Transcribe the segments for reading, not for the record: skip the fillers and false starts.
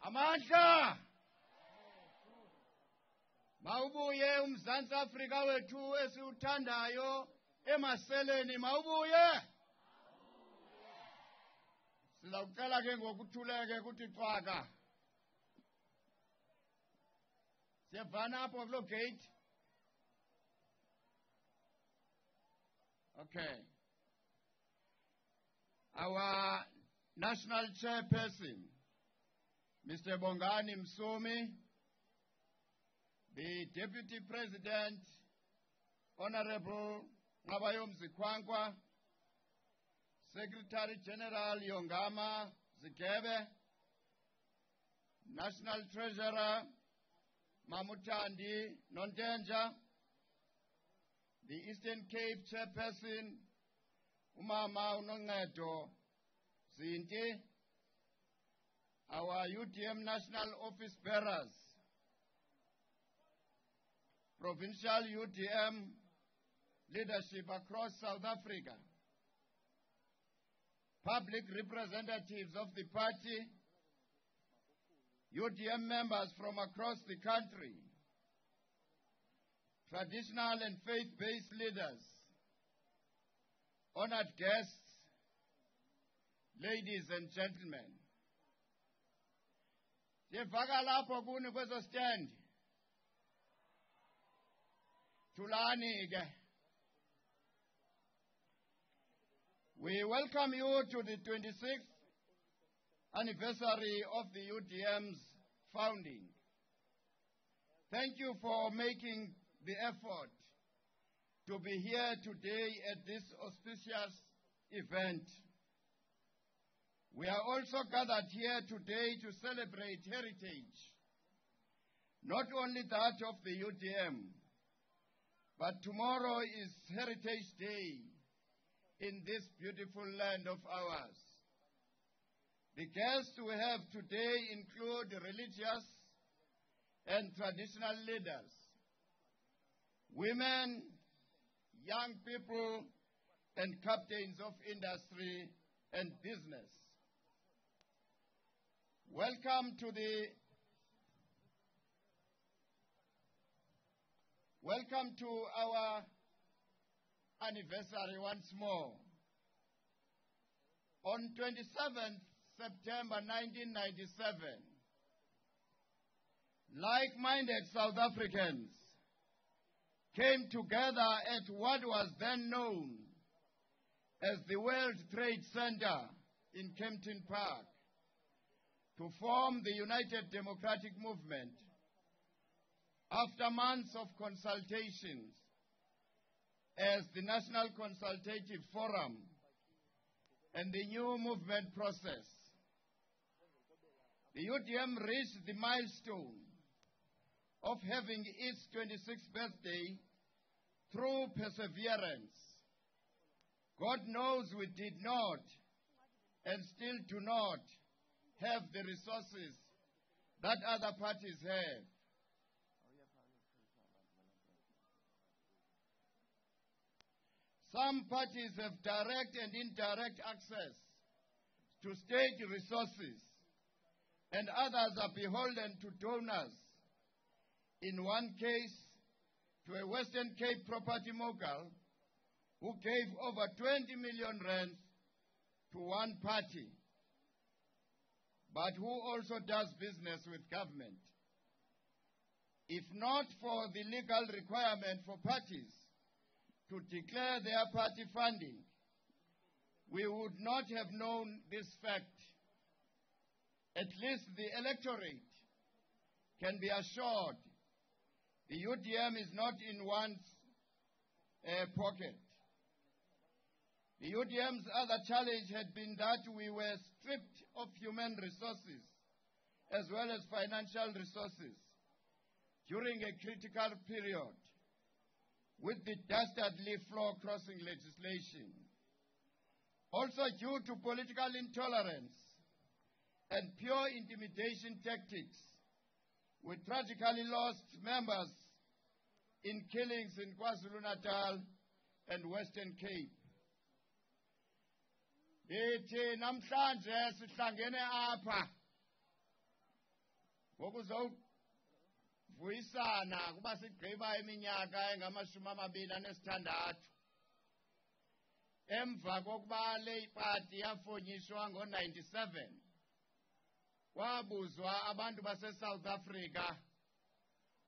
Amandla mawubuye uMzantsi Afrika wethu esiuthandayo emaseleni mawubuye sizawucela ke ngokuthuleke kuthi cwaka siyavana apho kuloo gate. Okay, our national chairperson Mr. Bongani Msumi, the Deputy President, Honorable Ngabayom Zikwankwa, Secretary General Yongama Zikebe, National Treasurer Mamutandi Nontenja, the Eastern Cape Chairperson Umama Unongedo Zinti, our UDM National Office Bearers, Provincial UDM leadership across South Africa, public representatives of the party, UDM members from across the country, traditional and faith-based leaders, honored guests, ladies and gentlemen. Siyevaka lapho kuni kwezo stand. Thulani ke. We welcome you to the 26th anniversary of the UDM's founding. Thank you for making the effort to be here today at this auspicious event. We are also gathered here today to celebrate heritage, not only that of the UDM, but tomorrow is Heritage Day in this beautiful land of ours. The guests we have today include religious and traditional leaders, women, young people, and captains of industry and business. Welcome to our anniversary once more. On 27th September 1997, like-minded South Africans came together at what was then known as the World Trade Center in Kempton Park to form the United Democratic Movement. After months of consultations as the National Consultative Forum and the new movement process, the UDM reached the milestone of having its 26th birthday through perseverance. God knows we did not and still do not have the resources that other parties have. Some parties have direct and indirect access to state resources, and others are beholden to donors. In one case, to a Western Cape property mogul who gave over 20 million rands to one party, but who also does business with government. If not for the legal requirement for parties to declare their party funding, we would not have known this fact. At least the electorate can be assured the UDM is not in one's pocket. The UDM's other challenge had been that we were stripped of human resources as well as financial resources during a critical period with the dastardly floor crossing legislation. Also due to political intolerance and pure intimidation tactics, we tragically lost members in killings in KwaZulu-Natal and Western Cape. Namhlanje sihlangene apha ngokuzovuyisana kuba sigqiba iminyaka engama-26 emva kokuba le pati yafonyiswa ngo-97 kwabuzwa abantu baseSouth Africa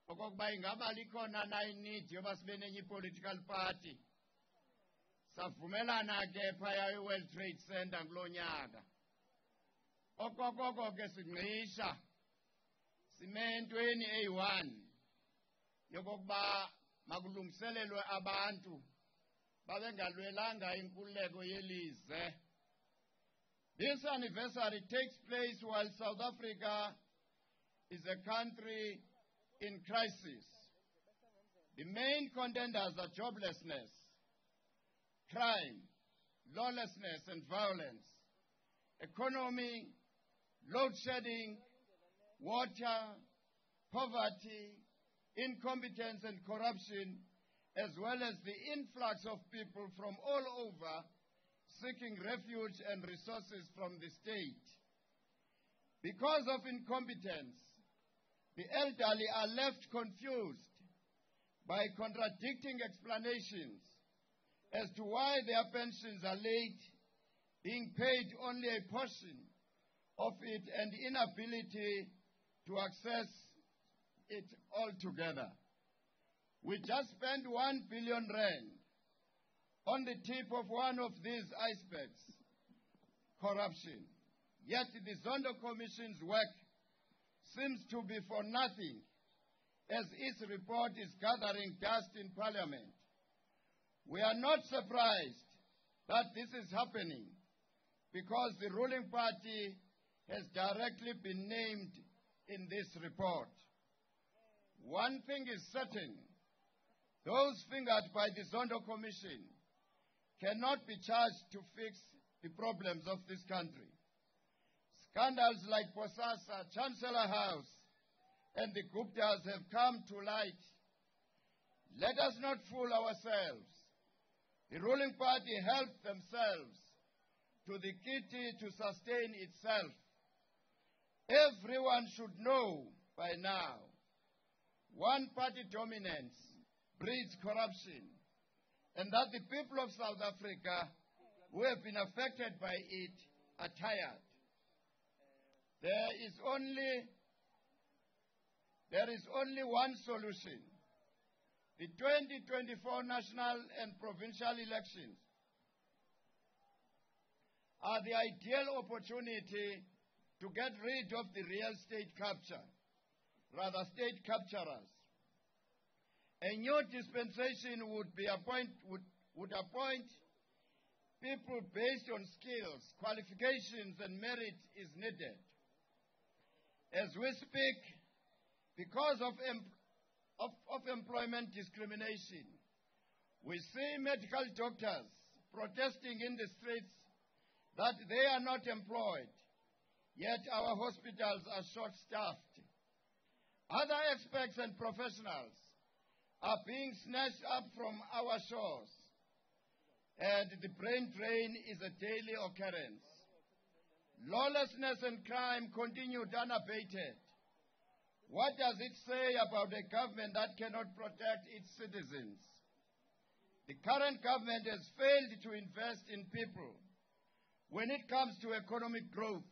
okokuba ingaba likhona na inidi yoba sibe nenye i-political party. Savumelana ke phaya i-World Trade Center kuloo nyaka. Okokoko ke singqisha sime entweni eyi-1 yokokuba makulungiselelwe abantu babengalwelanga inkululeko yelizwe. This anniversary takes place while South Africa is a country in crisis. The main contenders are joblessness, crime, lawlessness and violence, economy, load shedding, water, poverty, incompetence and corruption, as well as the influx of people from all over seeking refuge and resources from the state. Because of incompetence, the elderly are left confused by contradicting explanations as to why their pensions are late, being paid only a portion of it, and inability to access it altogether. We just spent 1 billion rand on the tip of one of these icebergs, corruption. Yet the Zondo Commission's work seems to be for nothing, as its report is gathering dust in Parliament. We are not surprised that this is happening because the ruling party has directly been named in this report. One thing is certain: those fingered by the Zondo Commission cannot be charged to fix the problems of this country. Scandals like Posasa, Chancellor House, and the Guptas have come to light. Let us not fool ourselves. The ruling party helped themselves to the kitty to sustain itself. Everyone should know by now, one-party dominance breeds corruption, and that the people of South Africa who have been affected by it are tired. There is only one solution. The 2024 national and provincial elections are the ideal opportunity to get rid of the real state capture, rather state capturers. A new dispensation would appoint people based on skills, qualifications, and merit is needed. As we speak, because of employment discrimination, we see medical doctors protesting in the streets that they are not employed, yet our hospitals are short-staffed. Other experts and professionals are being snatched up from our shores, and the brain drain is a daily occurrence. Lawlessness and crime continued unabated. What does it say about a government that cannot protect its citizens? The current government has failed to invest in people when it comes to economic growth.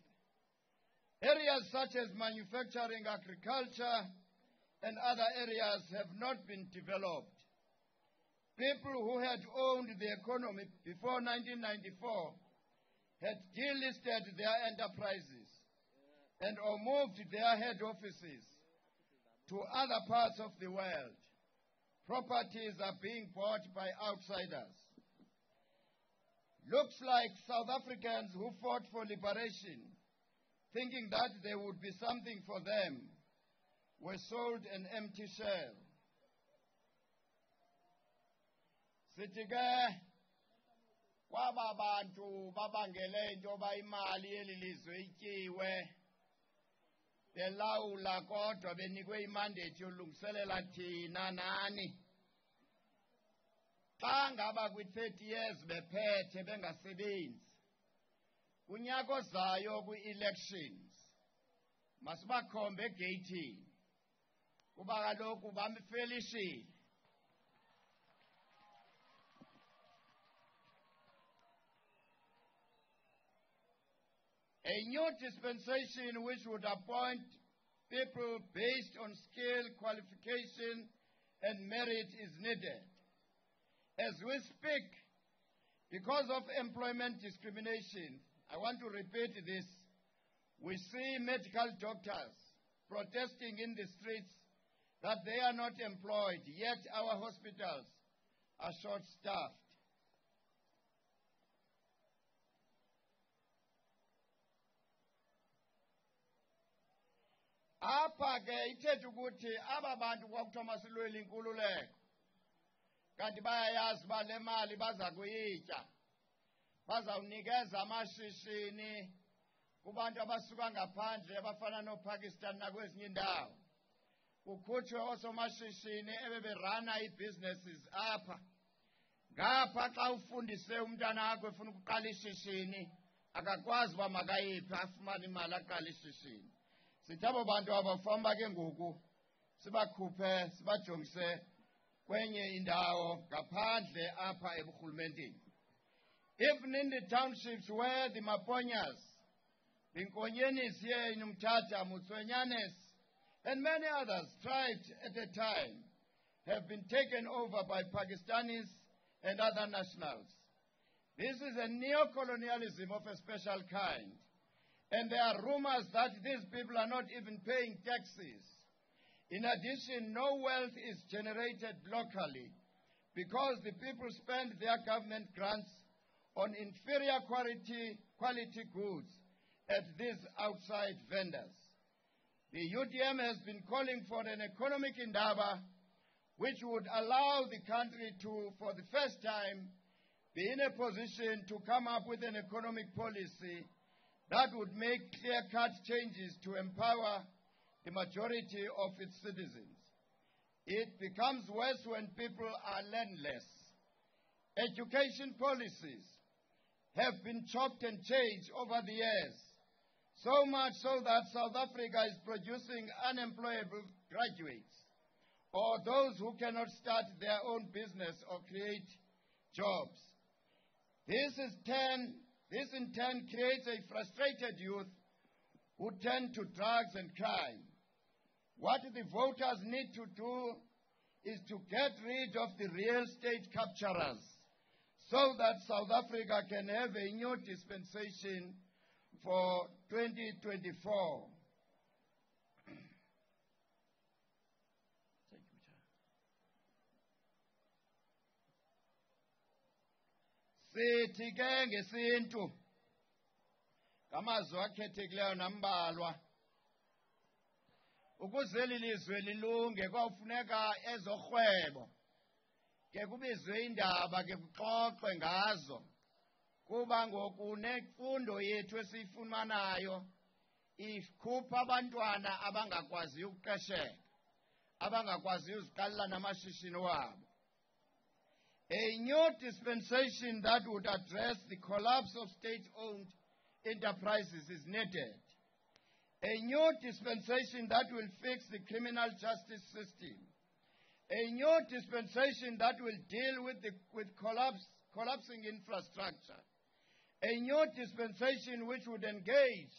Areas such as manufacturing, agriculture, and other areas have not been developed. People who had owned the economy before 1994 had delisted their enterprises and or moved their head offices to other parts of the world. Properties are being bought by outsiders. Looks like South Africans who fought for liberation, thinking that there would be something for them, were sold an empty shell. Sithi ke kwaba bantu babangele into yoba imali yeli lizwe ityiwe, belawula kodwa benikwe imandate yolungiselela thina nani. Xa ngaba kwi-30 years bephethe bengasebenzi, kunyaka ozayo kwi-elections, masibakhombe egeyithini kuba kaloku bamfelishile. A new dispensation which would appoint people based on skill, qualification, and merit is needed. As we speak, because of employment discrimination, I want to repeat this, we see medical doctors protesting in the streets that they are not employed, yet our hospitals are short-staffed. Apha ke ithetha ukuthi aba bantu kwakuthiwa masilwele inkululeko kanti bayayazi uba le mali baza kuyitya, bazawunikeza amashishini kubantu abasuka ngaphandle abafana noPakistan nakwezinye indawo, kukhutshwe oosomashishini ebeberana ii-businesses apha. Ngapha xa ufundise umntana wakho efuna ukuqala ishishini akakwazi uba makayiphi afumane imali aqala ishishini. Sithi abo bantu abafamba ke ngoku sibakhuphe sibajongise kwenye indawo ngaphandle apha eburhulumenteni. Even in the townships where the Maponyas, the Nkonyenis here in iMthatha, Mutswenyanes, and many others thrived at the time, have been taken over by Pakistanis and other nationals. This is a neo-colonialism of a special kind. And there are rumors that these people are not even paying taxes. In addition, no wealth is generated locally because the people spend their government grants on inferior quality goods at these outside vendors. The UDM has been calling for an economic indaba which would allow the country to, for the first time, be in a position to come up with an economic policy that would make clear-cut changes to empower the majority of its citizens. It becomes worse when people are landless. Education policies have been chopped and changed over the years, so much so that South Africa is producing unemployable graduates or those who cannot start their own business or create jobs. This in turn creates a frustrated youth who turn to drugs and crime. What the voters need to do is to get rid of the real estate capturers so that South Africa can have a new dispensation for 2024. Sithi ke ngesintu ngamazwi akhethekileyo nambalwa ukuze lilizwe lilunge kwawufuneka ezorhwebo ke kubizwe indaba ke kuxoxwe ngazo kuba ngoku nemfundo yethu esiyifumanayo ikhupha abantwana abangakwaziyo ukuqesheka, abangakwaziyo uziqalela namashishini wabo. A new dispensation that would address the collapse of state-owned enterprises is needed. A new dispensation that will fix the criminal justice system. A new dispensation that will deal with collapsing infrastructure. A new dispensation which would engage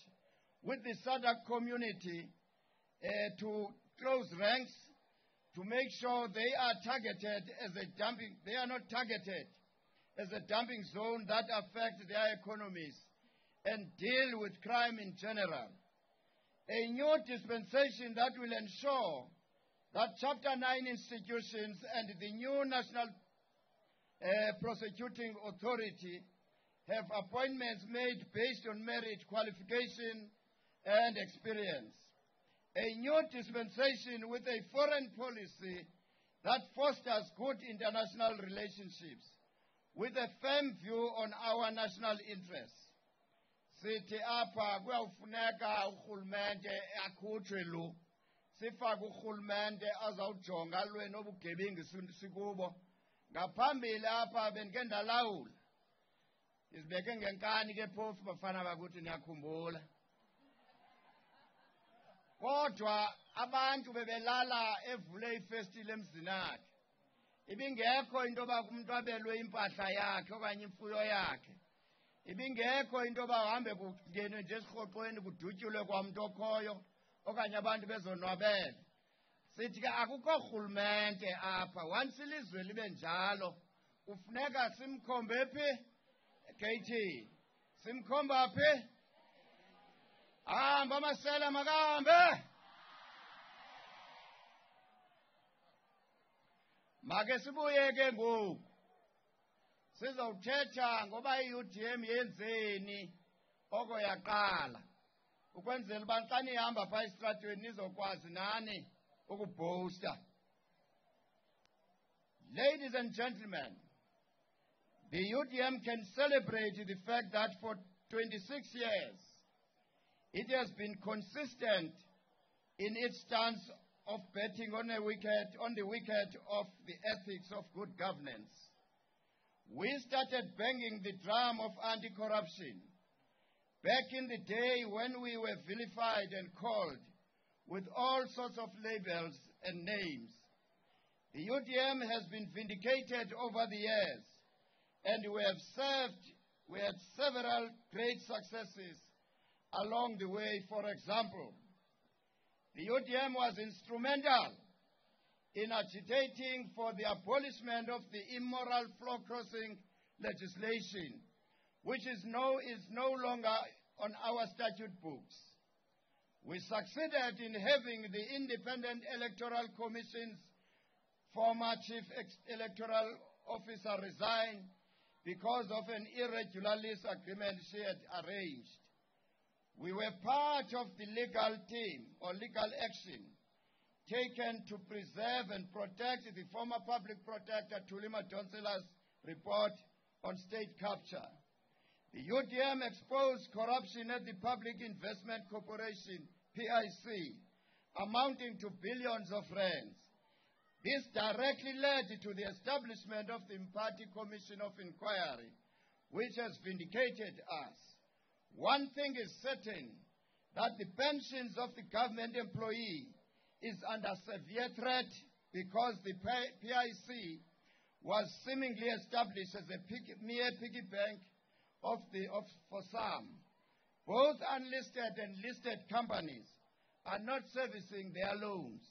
with the SADC community to close ranks, to make sure they are targeted as they are not targeted as a dumping zone that affects their economies and deal with crime in general. A new dispensation that will ensure that Chapter 9 institutions and the new National Prosecuting Authority have appointments made based on merit, qualification, and experience. A new dispensation with a foreign policy that fosters good international relationships with a firm view on our national interests. Sithi apha kuyawufuneka urhulumente akhutshwe lo, sifake urhulumente azawujonga alwe nobugebengu sikubo. Ngaphambili apha bendike ndalawula, izibeke ngenkani ke phofu bafana bakuthi niyakhumbula. Kodwa abantu bebelala evule ifestile emzini wakhe. Ibingekho into yoba umuntu abelwe impahla yakhe okanye imfuyo yakhe. Ibingekho into yoba uhambe kungenwe nje esirhoxweni kudutyulwe kwamntu okhoyo okanye abantu bezonwabele. Sithi ke akukho rhulumente apha. Once ilizwe libe njalo, kufuneka simkhombe phi? Egeyithini. Simkhomba phi? Hamba amasela makahambe. Make sibuye ke ngoku. Sizawuthetha ngoba i-UDM yenzeni oko yaqala. Ukwenzela uba xa nihamba phaa esitratweni nizokwazi nani ukubhowusta. Ladies and gentlemen, the UDM can celebrate the fact that for 26 years it has been consistent in its stance of betting on the wicket of the ethics of good governance. We started banging the drum of anti-corruption back in the day when we were vilified and called with all sorts of labels and names. The UDM has been vindicated over the years, and we had several great successes along the way. For example, the UDM was instrumental in agitating for the abolishment of the immoral floor crossing legislation, which is no longer on our statute books. We succeeded in having the Independent Electoral Commission's former Chief Electoral Officer resign because of an irregular lease agreement she had arranged. We were part of the legal team or legal action taken to preserve and protect the former public protector Thulima Donsela's report on state capture. The UDM exposed corruption at the Public Investment Corporation, PIC, amounting to billions of rands. This directly led to the establishment of the Party Commission of Inquiry, which has vindicated us. One thing is certain, that the pensions of the government employee is under severe threat because the PIC was seemingly established as a mere piggy bank for some. Both unlisted and listed companies are not servicing their loans.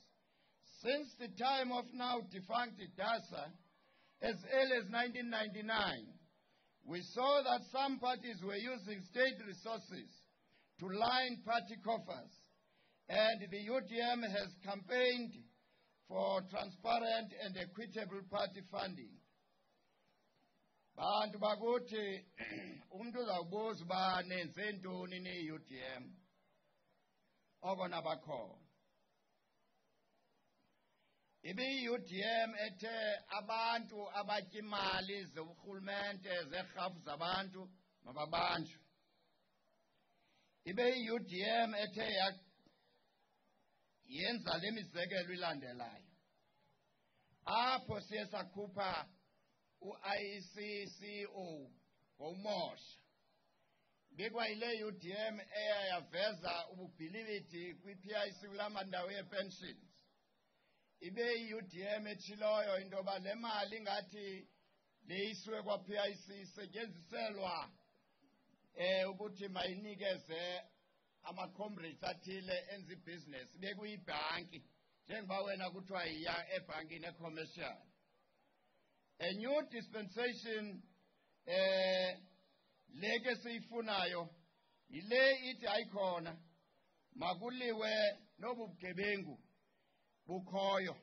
Since the time of now defunct DASA, as early as 1999, we saw that some parties were using state resources to line party coffers, and the UDM has campaigned for transparent and equitable party funding. Bantu bakuthi umuntu uzawubuza uba nenze ntoni ne-UDM oko nabakho. Ibi-UDM ethe abantu abatya imali zorhulumente zerhafu zabantu mababanjwe. Ibe-UDM ethe yenza le mizekelo ilandelayo. Apho siye sakhupha u-ICCO ngomosha. Bekwayile UDM eyaveza ububhilibidi kwi-PIC kula mandawo ye-pensions. Ibe UDM echiloyo into yoba le mali ngathi leyiswe kwa-PIC isetyenziselwa ukuthi mayinikeze ama-comrades athile enza ibhizinesi bekuyibhanki njengoba wena kuthiwa yiya ebhankini e-commercial. A new dispensation leke siyifunayo yile ithi ayikhona makuliwe nobu bugebengu bukhoyo.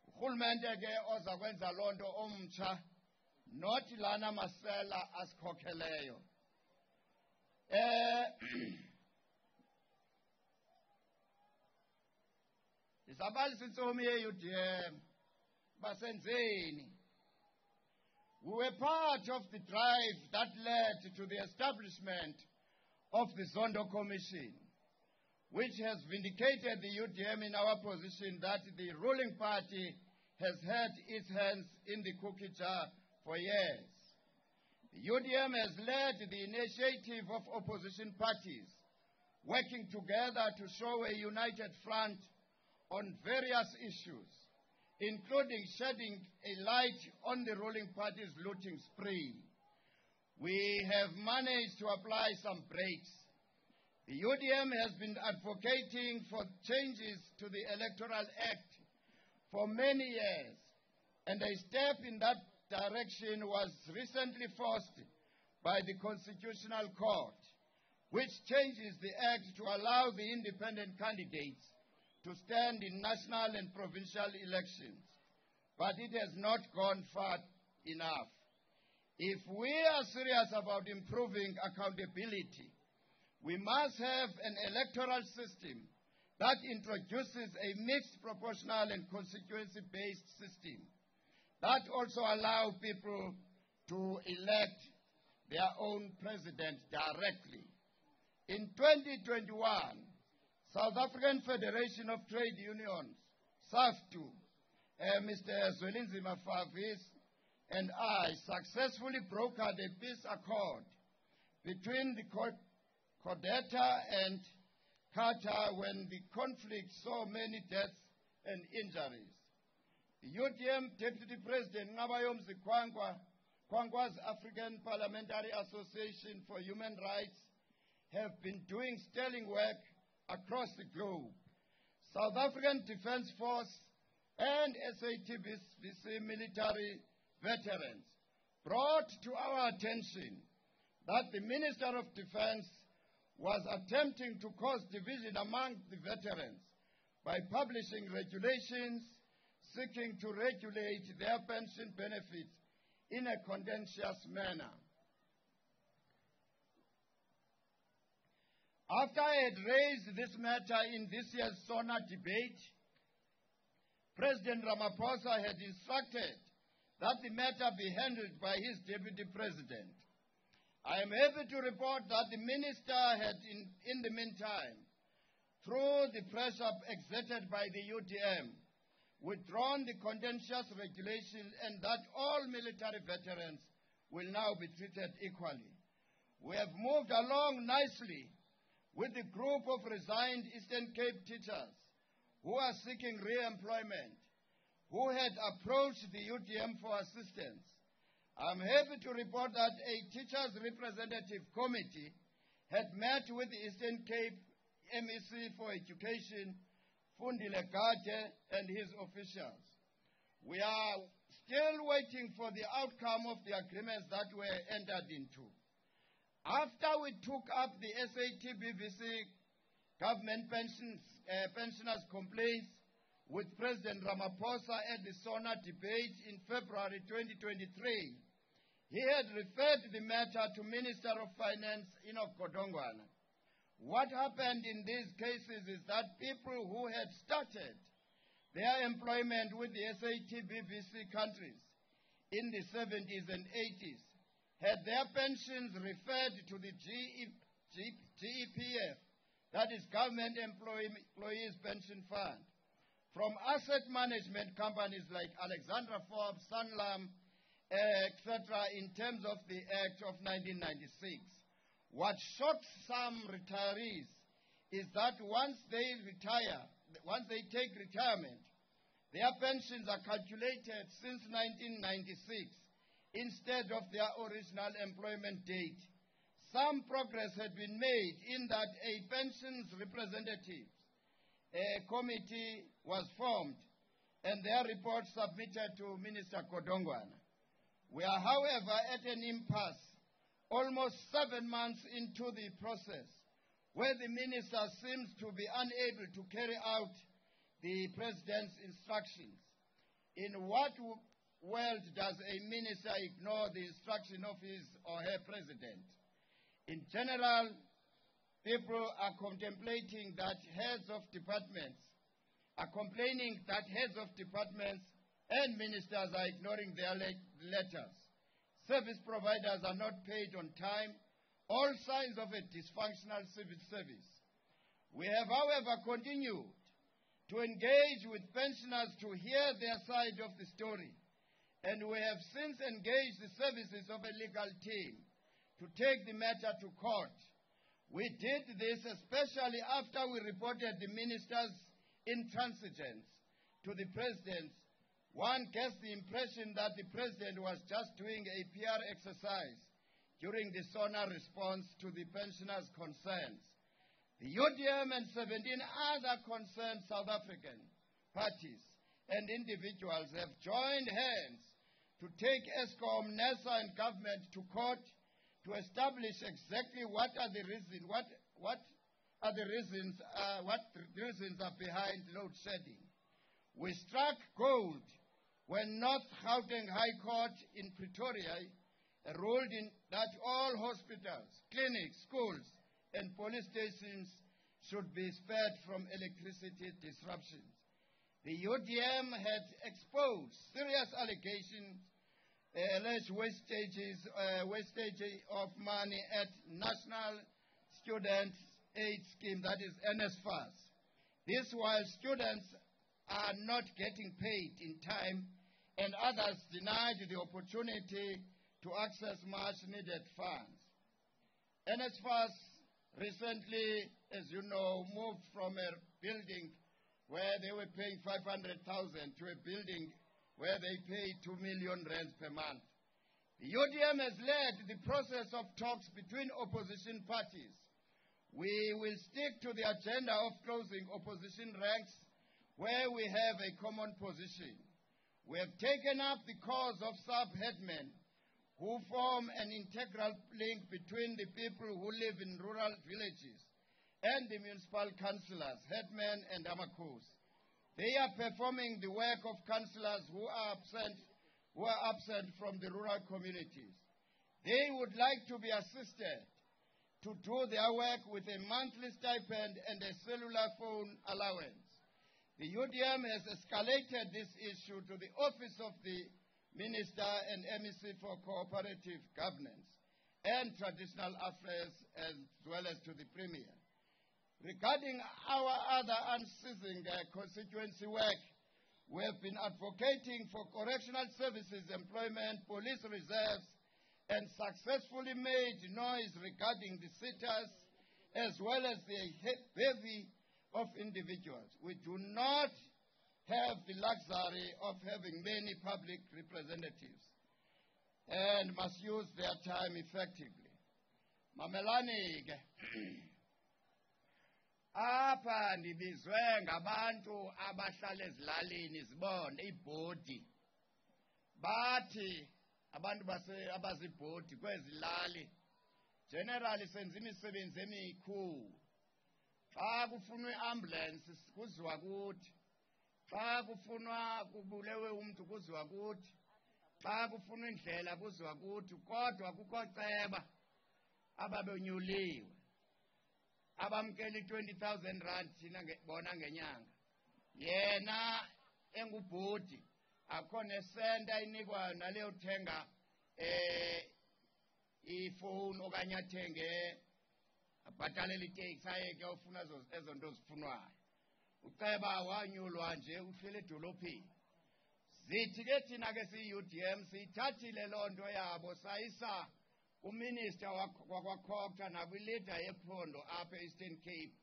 Urhulumente ke oza kwenza loo nto omtsha, not lana masela asikhokheleyo. Isabalisa intsomi ye-UDM basenzeni. We were part of the drive that led to the establishment of the Zondo Commission, which has vindicated the UDM in our position that the ruling party has had its hands in the cookie jar for years. The UDM has led the initiative of opposition parties working together to show a united front on various issues, including shedding a light on the ruling party's looting spree. We have managed to apply some brakes. The UDM has been advocating for changes to the Electoral Act for many years, and a step in that direction was recently forced by the Constitutional Court, which changes the Act to allow the independent candidates to stand in national and provincial elections. But it has not gone far enough. If we are serious about improving accountability, we must have an electoral system that introduces a mixed proportional and constituency-based system that also allows people to elect their own president directly. In 2021, South African Federation of Trade Unions, SAFTU, Mr. Zwelinzima Favis and I successfully brokered a peace accord between the Codeta and Qatar when the conflict saw many deaths and injuries. The UDM Deputy President Ngabayomzi Kwangwa's African Parliamentary Association for Human Rights have been doing sterling work across the globe. South African Defence Force and SATBC military veterans brought to our attention that the Minister of Defence was attempting to cause division among the veterans by publishing regulations seeking to regulate their pension benefits in a contentious manner. After I had raised this matter in this year's SONA debate, President Ramaphosa had instructed that the matter be handled by his Deputy President. I am happy to report that the Minister had, in the meantime, through the pressure exerted by the UDM, withdrawn the contentious regulation and that all military veterans will now be treated equally. We have moved along nicely with the group of resigned Eastern Cape teachers who are seeking re-employment, who had approached the UDM for assistance. I'm happy to report that a teachers' representative committee had met with the Eastern Cape MEC for Education, Fundile Gade, and his officials. We are still waiting for the outcome of the agreements that were entered into. After we took up the SATBC government pensioners' complaints with President Ramaphosa at the SONA debate in February 2023, he had referred the matter to Minister of Finance, Enoch Godongwana. What happened in these cases is that people who had started their employment with the SATBC countries in the 70s and 80s had their pensions referred to the GEPF, that is Government Employees Pension Fund, from asset management companies like Alexandra Forbes, Sanlam, etc., in terms of the Act of 1996. What shocks some retirees is that once they retire, once they take retirement, their pensions are calculated since 1996 instead of their original employment date. Some progress had been made in that a pensions representative committee was formed and their report submitted to Minister Godongwana. We are, however, at an impasse almost 7 months into the process where the minister seems to be unable to carry out the president's instructions. In what world does a minister ignore the instruction of his or her president? In general, people are contemplating that heads of departments are complaining that heads of departments and ministers are ignoring their letters. Service providers are not paid on time, all signs of a dysfunctional civil service. We have, however, continued to engage with pensioners to hear their side of the story, and we have since engaged the services of a legal team to take the matter to court. We did this especially after we reported the minister's intransigence to the president. One gets the impression that the president was just doing a PR exercise during the SONA response to the pensioners' concerns. The UDM and 17 other concerned South African parties and individuals have joined hands to take Eskom, NESA and government to court to establish exactly what reasons are behind load shedding. We struck gold when North Gauteng High Court in Pretoria ruled that all hospitals, clinics, schools, and police stations should be spared from electricity disruptions. The UDM had exposed serious allegations, alleged wastage of money at National Student Aid Scheme, that is NSFAS. This while students are not getting paid in time and others denied the opportunity to access much needed funds. NSFAS recently, as you know, moved from a building where they were paying 500,000 to a building where they pay 2 million rands per month. The UDM has led the process of talks between opposition parties. We will stick to the agenda of closing opposition ranks where we have a common position. We have taken up the cause of sub-headmen who form an integral link between the people who live in rural villages and the municipal councillors, headmen and amakos. They are performing the work of councillors who are absent from the rural communities. They would like to be assisted to do their work with a monthly stipend and a cellular phone allowance. The UDM has escalated this issue to the Office of the Minister and MEC for Cooperative Governance and Traditional Affairs, as well as to the Premier. Regarding our other unceasing constituency work, we have been advocating for correctional services, employment, police reserves, and successfully made noise regarding the sitters, as well as the bevy of individuals. We do not have the luxury of having many public representatives and must use their time effectively. Mamelani ke. Apha ndibizwe ngabantu abahlala ezilalini zibonde ibhodi. Bathi abantu abazibhodi kwezilali generally senza imisebenzi emikhulu. Xa kufunwa iambulance kuziwa kuthi. Xa kufunwa kubulewe umuntu kuziwa kuthi. Xa kufunwa indlela kuziwa kuthi, kodwa kukho ceba ababonyuliwe. Abamkeli 20,000 rand thina bona ngenyanga. Yena engubhodi akho nesenta inikwa naleyo thenga ifone okanye athenge abhatalele itaxi ayeke ufuna ezo nto zifunwayo. Uceba wanyulwa nje uhlele edolophini. Zithi ke thina ke siyi-UDM siyithathile loo nto yabo sayisa uminister wakwakhokha nakwilida yephondo apha e-Eastern Cape.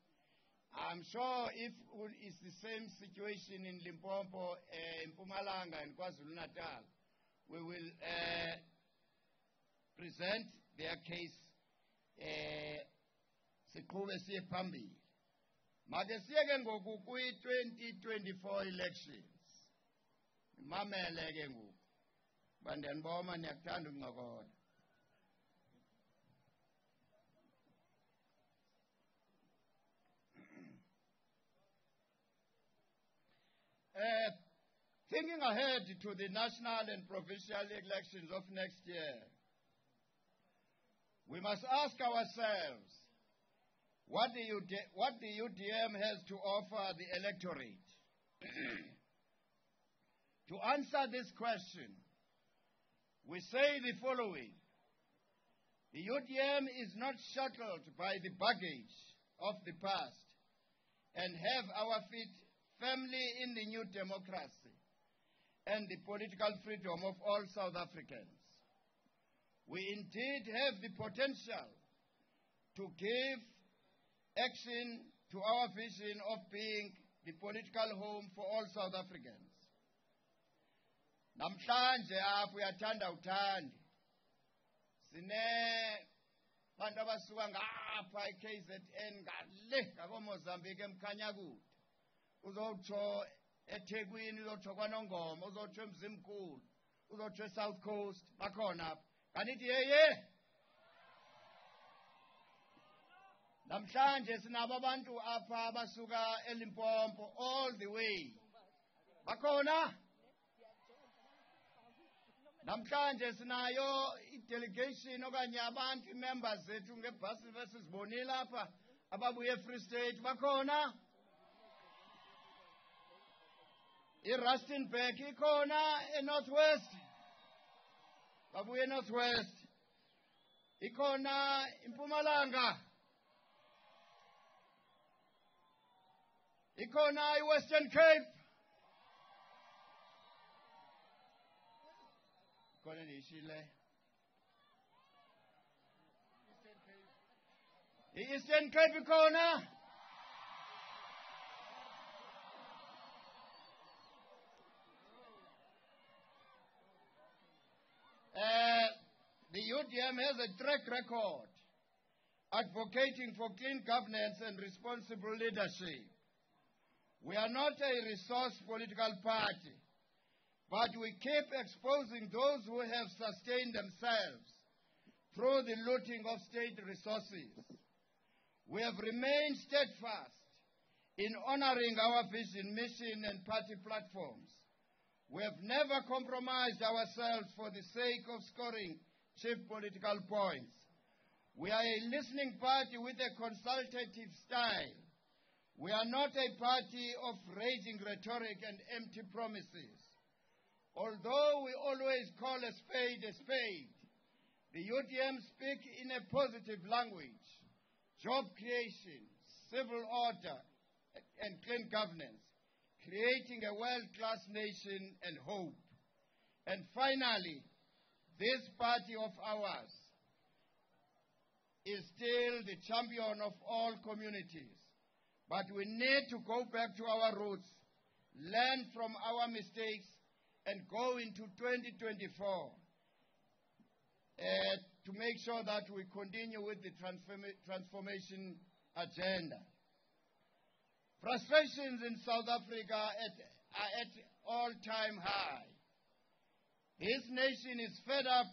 I'm sure if it's the same situation in Limpopo, Mpumalanga and KwaZulu-Natal, we will present their case siqhube siye phambili. Make siyeke ngoku kwi-2024 elections. Mamele ke ngoku. Bandiyaniboma niyakuthanda ukuncokola. Thinking ahead to the national and provincial elections of next year, we must ask ourselves what the UDM has to offer the electorate. To answer this question, we say the following. The UDM is not shackled by the baggage of the past and have our feet firmly in the new democracy and the political freedom of all South Africans. We indeed have the potential to give action to our vision of being the political home for all South Africans. Namhlanje apho uyathanda uthande. Sine bantu abasuka ngapha eKZN ngale ngakoMozambique eMkhanyakude. Uzotsho eThekwini, uzotsho kwaNongoma, uzotsho eMzimkhulu, uzotsho eSouth Coast, bakhona apha. Kanithi yeye. Namhlanje sinabo abantu apha abasuka eLimpopo all the way. Bakhona. Namhlanje sinayo i-delegation okanye abantu members zethu ngebhasi besizibonile apha ababuye eFree State bakhona. IRustenburg ikhona eNorthwest. Babuye eNorthwest. Ikhona iMpumalanga. Ikhona iWestern Cape. Ikhona nishile. I-Eastern Cape ikhona. The UDM has a track record advocating for clean governance and responsible leadership. We are not a resource political party, but we keep exposing those who have sustained themselves through the looting of state resources. We have remained steadfast in honoring our vision, mission, and party platforms. We have never compromised ourselves for the sake of scoring cheap political points. We are a listening party with a consultative style. We are not a party of raging rhetoric and empty promises. Although we always call a spade, the UDM speak in a positive language: job creation, civil order, and clean governance, creating a world-class nation and hope. And finally, this party of ours is still the champion of all communities. But we need to go back to our roots, learn from our mistakes, and go into 2024 to make sure that we continue with the transformation agenda. Frustrations in South Africa are at all-time high. His nation is fed up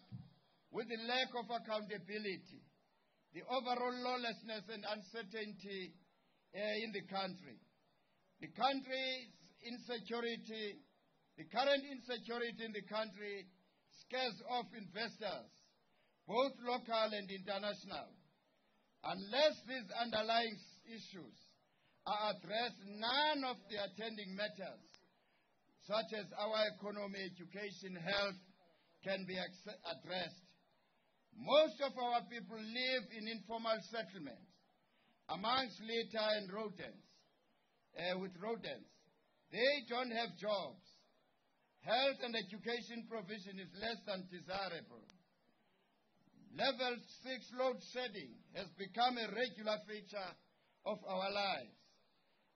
with the lack of accountability, the overall lawlessness and uncertainty in the country. The country's insecurity, the current insecurity in the country scares off investors, both local and international. Unless these underlying issues are addressed, none of the attending matters, such as our economy, education, health, can be addressed. Most of our people live in informal settlements, amongst litter and rodents, with rodents. They don't have jobs. Health and education provision is less than desirable. Level 6 load shedding has become a regular feature of our lives.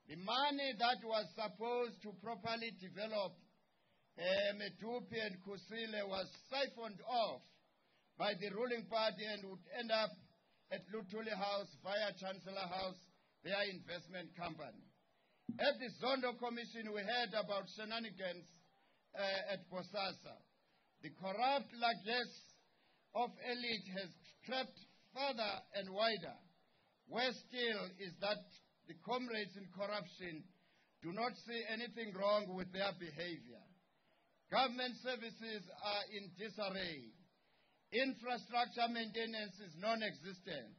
The money that was supposed to properly develop Medupi and Kusile was siphoned off by the ruling party and would end up at Luthuli House via Chancellor House, their investment company. At the Zondo Commission, we heard about shenanigans at Bosasa. The corrupt largesse of elite has crept further and wider. Worse still is that the comrades in corruption do not see anything wrong with their behavior. Government services are in disarray. Infrastructure maintenance is non-existent,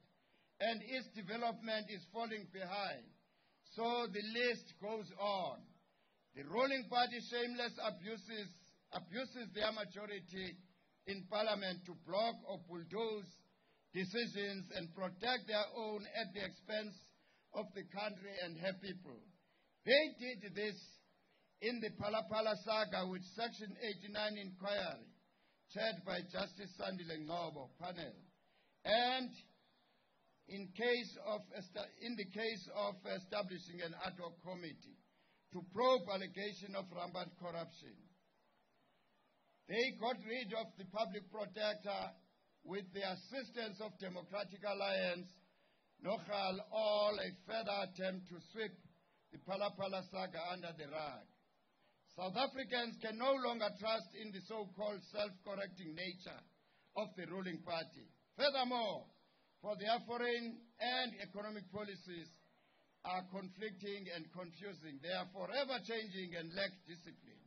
and its development is falling behind. So the list goes on. The ruling party shameless abuses their majority in parliament to block or bulldoze decisions and protect their own at the expense of the country and her people. They did this in the Phala saga with Section 89 inquiry, chaired by Justice Sandile Ngobo panel. And in the case of establishing an ad hoc committee to probe allegation of rampant corruption. They got rid of the public protector with the assistance of Democratic Alliance, Nogal, all a further attempt to sweep the Phala saga under the rug. South Africans can no longer trust in the so-called self-correcting nature of the ruling party. Furthermore, for their foreign and economic policies are conflicting and confusing. They are forever changing and lack discipline.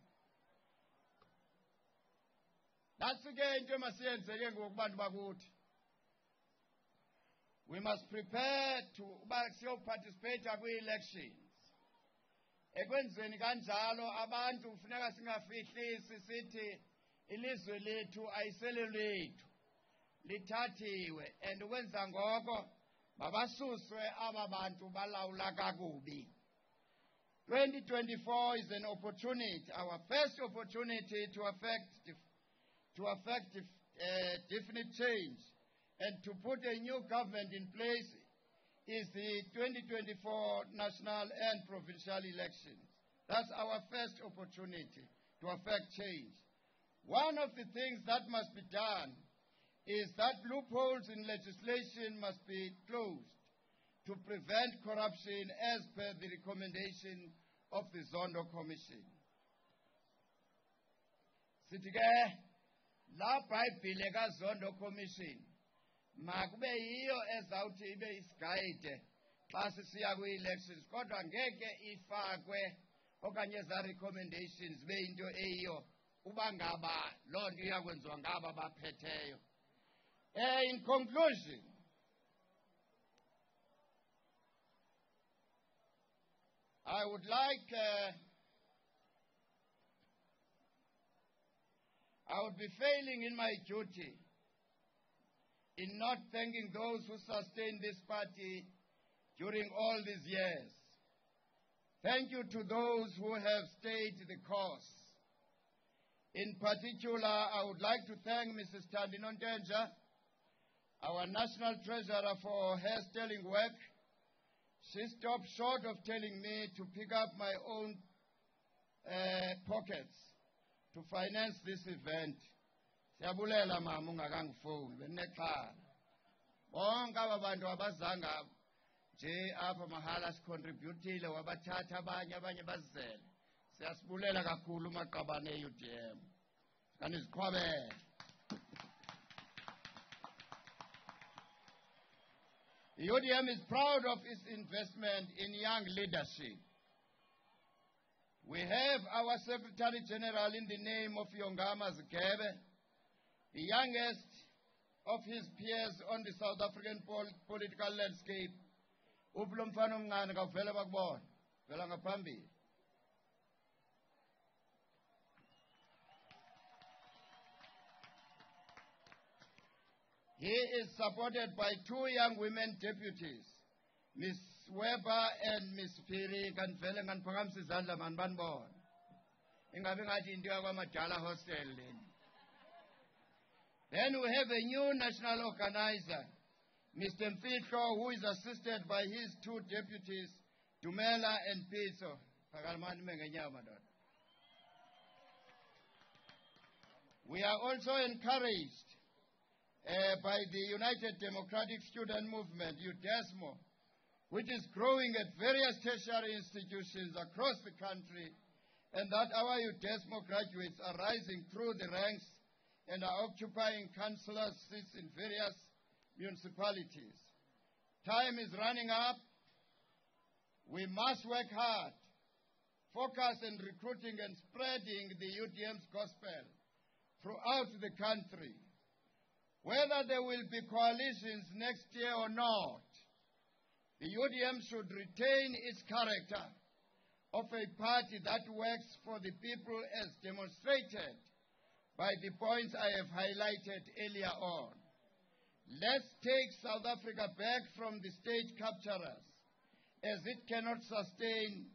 That's again into masiyenzeke ngokubantu bakuthi. We must prepare to participate kwi-elections. Ekwenzeni kanjalo abantu kufuneka singafihlisi sithi ilizwe lethu ayisele lethu lithathiwe, and ukwenza ngoko mabasuswe aba bantu balawula kakubi. 2024 is an opportunity, our first opportunity to affect definite change and to put a new government in place is the 2024 national and provincial elections. That's our first opportunity to affect change. One of the things that must be done is that loopholes in legislation must be closed to prevent corruption as per the recommendation of the Zondo Commission. Sitige, la Bible ka Zondo Commission, makube yiyo ezawuthi ibe isiguide xa sisiya kwi-elections, kodwa ngeke ifakwe okanye za recommendations be into eyiyo uba ngaba loo nto iyakwenziwa ngaba baphetheyo. In conclusion, I would be failing in my duty in not thanking those who sustained this party during all these years. Thank you to those who have stayed the course. In particular, I would like to thank Mrs. Tandinontenja, our National Treasurer, for her sterling work. She stopped short of telling me to pick up my own pockets to finance this event. Siyabulela mama ungakangifoni benexhala. Bonke aba bantu abazanga nje apha mahala sicontributile wabathatha abanye bazizele. Siyasibulela kakhulu maqabane ye-UDM. Kaniziqhwabele. The UDM is proud of its investment in young leadership. We have our Secretary General in the name of Yongama Zikebe, the youngest of his peers on the South African political landscape. Ublomfano mngane kavela bakubona, vela ngaphambili. He is supported by two young women deputies, Ms. Weber and Ms. Phiri. Kanvele nganiphakamisa izandla mani banibona. Ingabe ngathi into yakwamadala hostel leni. Then we have a new national organizer, Mr. Mfihlo, who is assisted by his two deputies, Dumela and Pitso. Phakamani mengenyama dot. We are also encouraged by the United Democratic Student Movement, UDESMO, which is growing at various tertiary institutions across the country, and that our UDESMO graduates are rising through the ranks and are occupying councillor seats in various municipalities. Time is running up. We must work hard, focus on recruiting and spreading the UDM's gospel throughout the country. Whether there will be coalitions next year or not, the UDM should retain its character of a party that works for the people as demonstrated by the points I have highlighted earlier on. Let's take South Africa back from the state capturers, as it cannot sustain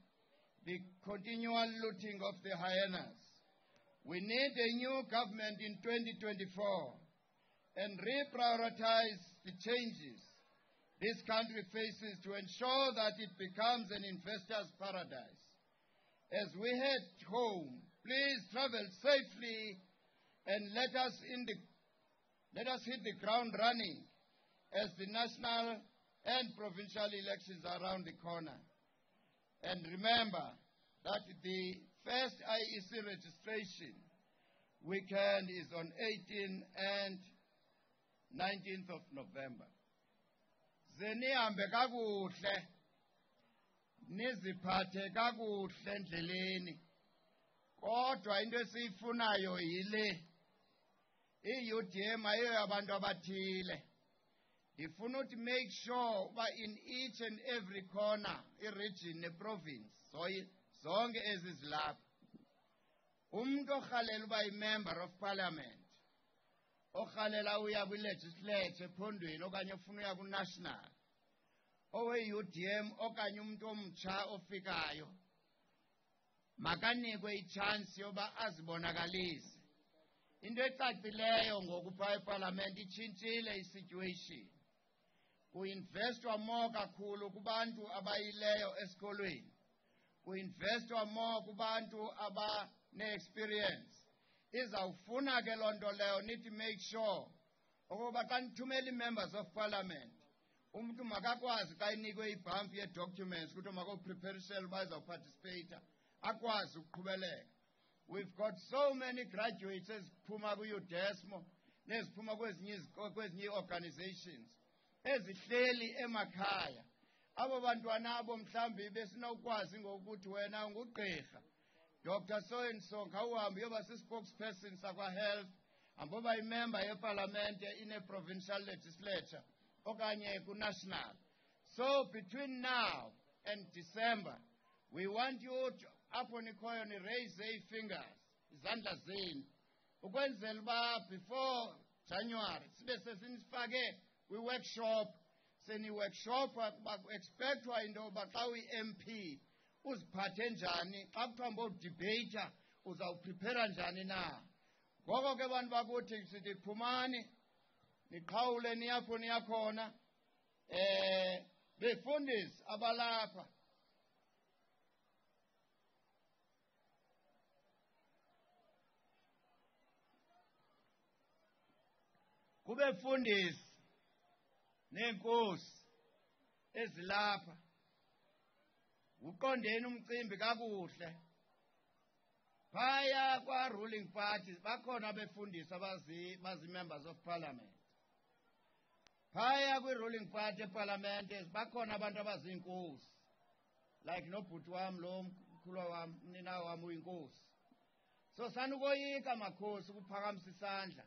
the continual looting of the hyenas. We need a new government in 2024 and reprioritize the changes this country faces to ensure that it becomes an investor's paradise. As we head home, please travel safely and let us hit the ground running as the national and provincial elections are around the corner. And remember that the first IEC registration weekend is on 18th and 19th of November. Zenihambe kakuhle, niziphathe kakuhle endleleni. Kodwa into esiyifunayo yile, i-UDM ayiyo yabantu abathile. Ndifuna uthi make sure uba in each and every corner, i-region ne-province, zonke ezi zilapha, umuntu orhalela uba yi-member of parliament, orhalela uya kwi-legislature ephondweni okanye ofuna uya ku-national, owe-UDM okanye umuntu omtsha ofikayo, makanikwe itshansi yoba azibonakalise. Into ecacileyo ngoku phaa eparlament itshintshile isituation. Kuinvestwa more kakhulu kubantu abayileyo esikolweni. Kuinvestwa more kubantu abane-experience. Izawufuna ke loo nto leyo nithi make sure ukuba xa nithumela ii-members of parliament, umntu makakwazi xa inikwe ibhampu yee-documents ukuthi makopreparishele uba izawuparticipata, akwazi ukuqhubeleka. We've got so many graduates eziphuma kwi-UDESMO neziphuma kwezinye organizations ezihleli emakhaya. Abo bantwana abo mhlawumbi besinokwazi ngokuthi wena ungugqirha, Dr. So-and-so, khawuhambe uyoba si-spokesperson sakwa-health, hamboba yimember yeparlamente ine-provincial legislature okanye ku-national. So between now and December, we want you to, apho nikhoyo ni-raise ii-fingers, izandla zenu, ukwenzela uba before January sibe sesinifake kwi-workshop, seni-workshopa expectwa into yoba xa uyi-MP uziphathe njani, xa kuthiwa mbodibeyitha uzawuprepara njani na. Ngoko ke bantu bakuthi sithi phumani, niqhawule niyapho niyakhona, befundisi abalapha. Kubefundisi neenkosi ezilapha, uqondeni umcimbi kakuhle. Phaya kwa-ruling party bakhona abefundisi bazi-members of parliament. Phaya kwi-ruling party epalamente bakhona abantu abaziinkosi, like nobhuti wam lo mkhulwa wam, umninawo wam uyinkosi. So sanukoyika makhosi ukuphakamisa isandla,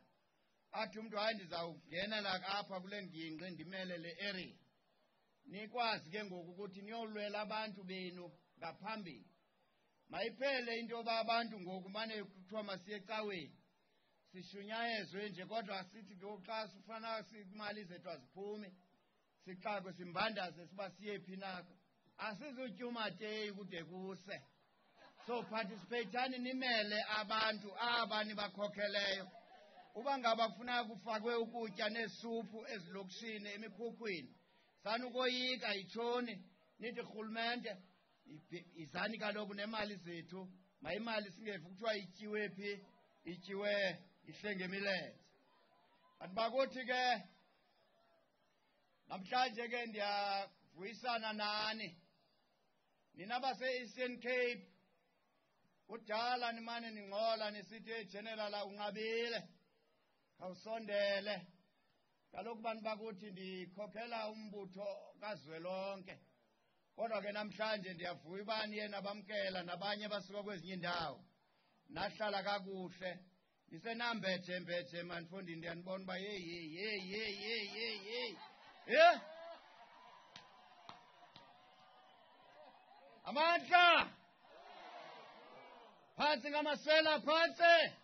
athi umntu hayi ndizawungenela apha kule ngingqi ndimele le area. Nikwazi ke ngoku ukuthi niyolwela abantu benu ngaphambili. Mayiphele into yoba abantu ngoku mane kuthiwa masiye ecaweni, sishunyayezwe nje, kodwa sithi ngoku xa sifana imali zethu aziphume, sixakwe simbandaze siba siyephi nako. Asizutyuma teyi kude kuse. So participatani nimele abantu aba nibakhokheleyo. Uba ngaba kufuna kufakwe ukutya neesuphu ezilokishini emikhukwini, sanukoyika yitshoni nithi rhulumente izani kaloku nemali zethu, mayimali singevu kuthiwa ityiwe phi, ityiwe ihle ngemilenze. Bantu bakuthi ke namhlanje ke ndiyavuyisana nani nina base-Eastern Cape. Kudala nimane ningxola nisithi eGeneral unqabile, khawusondele. Kaloku bantu bakuthi ndikhokhela umbutho kazwelonke, kodwa ke namhlanje ndiyavuya uba niye nabamkela nabanye basuka kwezinye iindawo, nahlala kakuhle, nisenambethe manifondini. Ndiyanibona uba yeyi amandla phantsi ngamasela phantsi.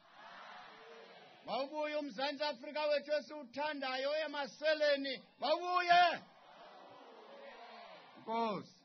Mawubuye uMzantsi Afrika wethu esiwuthandayo emaseleni, mawubuye. Nkosi.